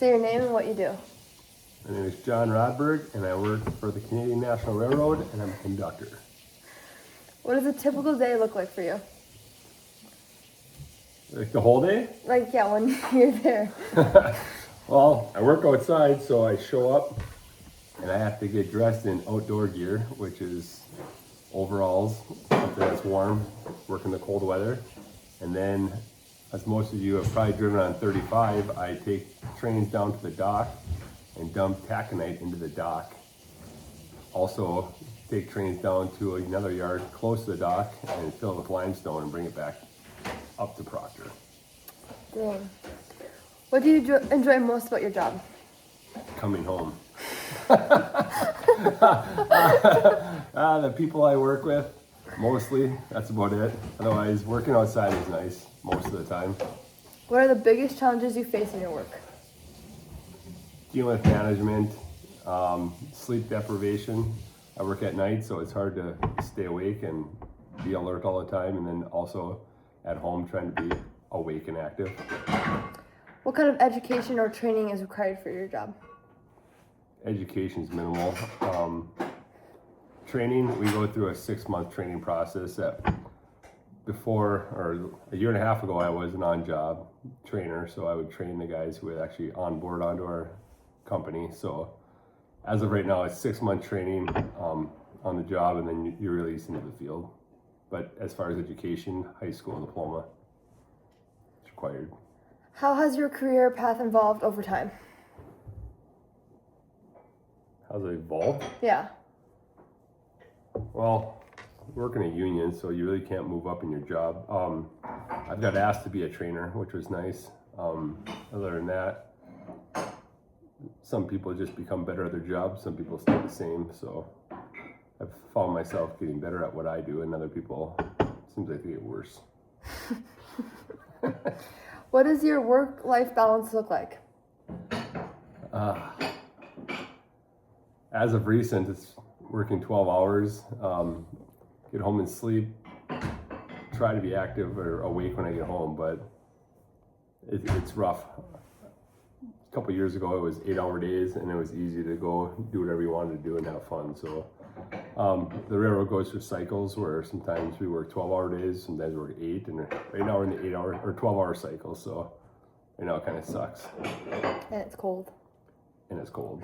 Say your name and what you do. My name is John Rodberg, and I work for the Canadian National Railroad, and I'm a conductor. What does a typical day look like for you? Like the whole day? Like, yeah, when you're there. Well, I work outside, so I show up, and I have to get dressed in outdoor gear, which is overalls, something that's warm, work in the cold weather. And then, as most of you have probably driven on 35, I take trains down to the dock and dump taconite into the dock. Also, take trains down to another yard close to the dock and fill it with limestone and bring it back up to Proctor. Dang. What do you enjoy most about your job? Coming home. The people I work with, mostly, that's about it. Otherwise, working outside is nice most of the time. What are the biggest challenges you face in your work? Dealing with management, sleep deprivation. I work at night, so it's hard to stay awake and be alert all the time, and then also at home trying to be awake and active. What kind of education or training is required for your job? Education's minimal. Training, we go through a 6-month training process. Before, or a year and a half ago, I was an on-job trainer, so I would train the guys who would actually onboard onto our company. So as of right now, it's 6-month training on the job, and then you're released into the field. But as far as education, high school diploma is required. How has your career path evolved over time? How's it evolved? Yeah. Well, I work in a union, so you really can't move up in your job. I've got asked to be a trainer, which was nice. Other than that, some people just become better at their job, some people stay the same. So I've found myself getting better at what I do, and other people, it seems like they get worse. What does your work-life balance look like? As of recent, it's working 12 hours, get home and sleep, try to be active or awake when I get home, but it's rough. A couple years ago, it was 8-hour days, and it was easy to go do whatever you wanted to do and have fun. So the railroad goes through cycles where sometimes we work 12-hour days, sometimes we work 8, and right now we're in the 8-hour or 12-hour cycle. So right now it kind of sucks. And it's cold. And it's cold.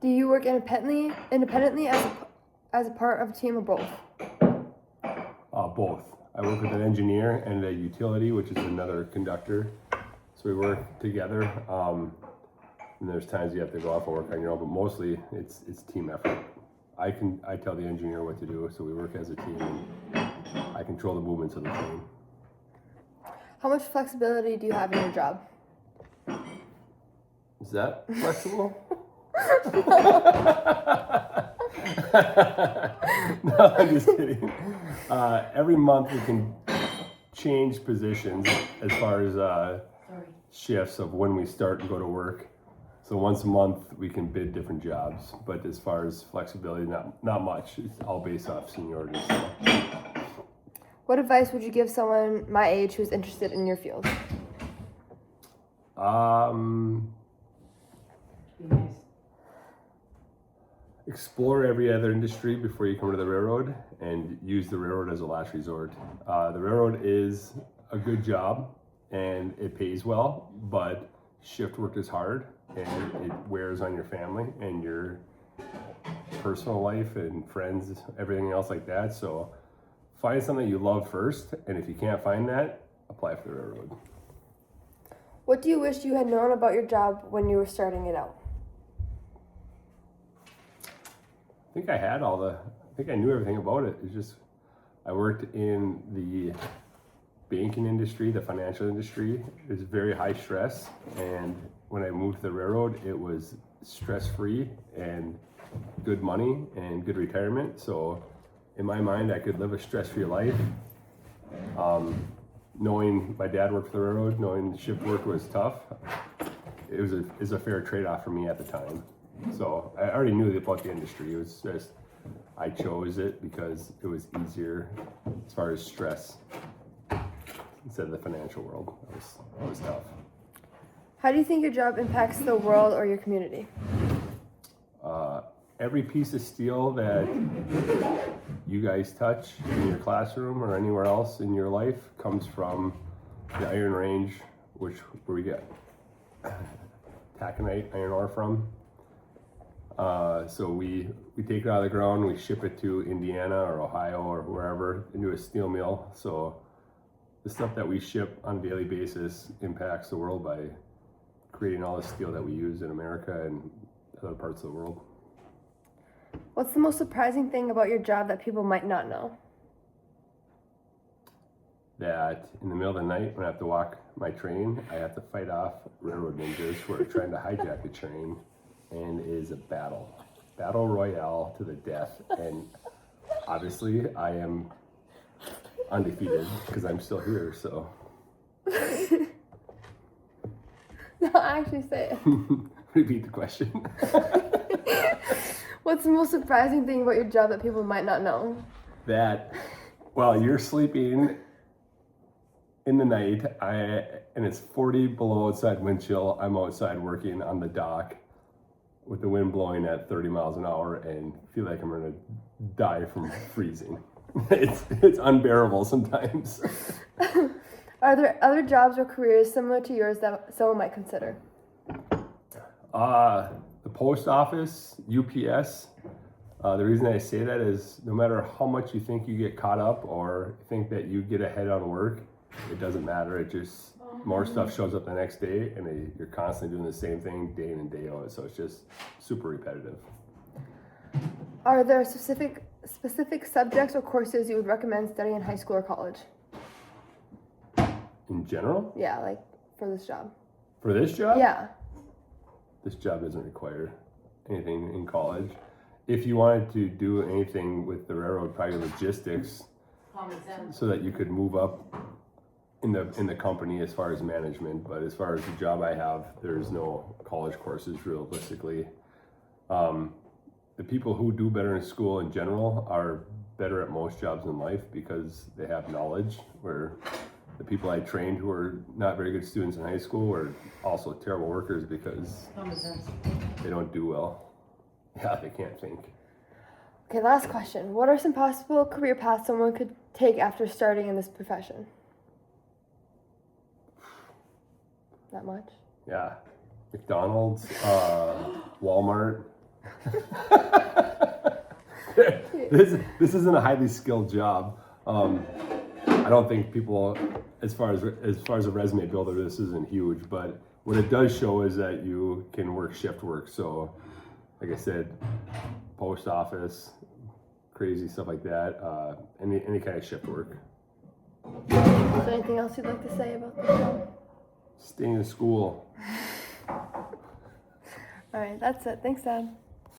Do you work independently as a part of a team, or both? Both. I work with an engineer and a utility, which is another conductor. So we work together. And there's times you have to go off and work on your own, but mostly it's team effort. I tell the engineer what to do, so we work as a team, and I control the movements of the train. How much flexibility do you have in your job? Is that flexible? No, I'm just kidding. Every month we can change positions as far as shifts of when we start and go to work. So once a month we can bid different jobs, but as far as flexibility, not much. It's all based off seniority. So. What advice would you give someone my age who's interested in your field? Explore every other industry before you come to the railroad, and use the railroad as a last resort. The railroad is a good job and it pays well, but shift work is hard and it wears on your family and your personal life and friends, everything else like that. So find something you love first, and if you can't find that, apply for the railroad. What do you wish you had known about your job when you were starting it out? I think I knew everything about it. It's just, I worked in the banking industry, the financial industry. It was very high stress, and when I moved to the railroad, it was stress-free and good money and good retirement. So in my mind, I could live a stress-free life. Knowing my dad worked for the railroad, knowing shift work was tough, it was a fair trade-off for me at the time. So I already knew about the industry. It was just, I chose it because it was easier as far as stress instead of the financial world. It was tough. How do you think your job impacts the world or your community? Every piece of steel that you guys touch in your classroom or anywhere else in your life comes from the iron range, where we get taconite iron ore from. So we take it out of the ground, we ship it to Indiana or Ohio or wherever into a steel mill. So the stuff that we ship on a daily basis impacts the world by creating all the steel that we use in America and other parts of the world. What's the most surprising thing about your job that people might not know? That in the middle of the night when I have to walk my train, I have to fight off railroad ninjas who are trying to hijack the train, and it is a battle royale to the death. And obviously I am undefeated because I'm still here, so. No, actually say it. Repeat the question. What's the most surprising thing about your job that people might not know? That while you're sleeping in the night, and it's 40 below outside wind chill, I'm outside working on the dock with the wind blowing at 30 miles an hour and feel like I'm gonna die from freezing. It's unbearable sometimes. Are there other jobs or careers similar to yours that someone might consider? The post office, UPS. The reason I say that is no matter how much you think you get caught up or think that you get ahead on work, it doesn't matter. It just, more stuff shows up the next day and you're constantly doing the same thing day in and day out. So it's just super repetitive. Are there specific subjects or courses you would recommend studying in high school or college? In general? Yeah, like for this job. For this job? Yeah. This job doesn't require anything in college. If you wanted to do anything with the railroad, probably logistics, so that you could move up in the company as far as management. But as far as the job I have, there's no college courses realistically. The people who do better in school in general are better at most jobs in life because they have knowledge, where the people I trained who are not very good students in high school are also terrible workers because they don't do well. Yeah, they can't think. Okay, last question. What are some possible career paths someone could take after starting in this profession? Not much? Yeah, McDonald's, Walmart. This isn't a highly skilled job. I don't think people, as far as a resume builder, this isn't huge. But what it does show is that you can work shift work. So, like I said, post office, crazy stuff like that. Any kind of shift work. Is there anything else you'd like to say about this job? Staying in school. All right, that's it. Thanks, Dad.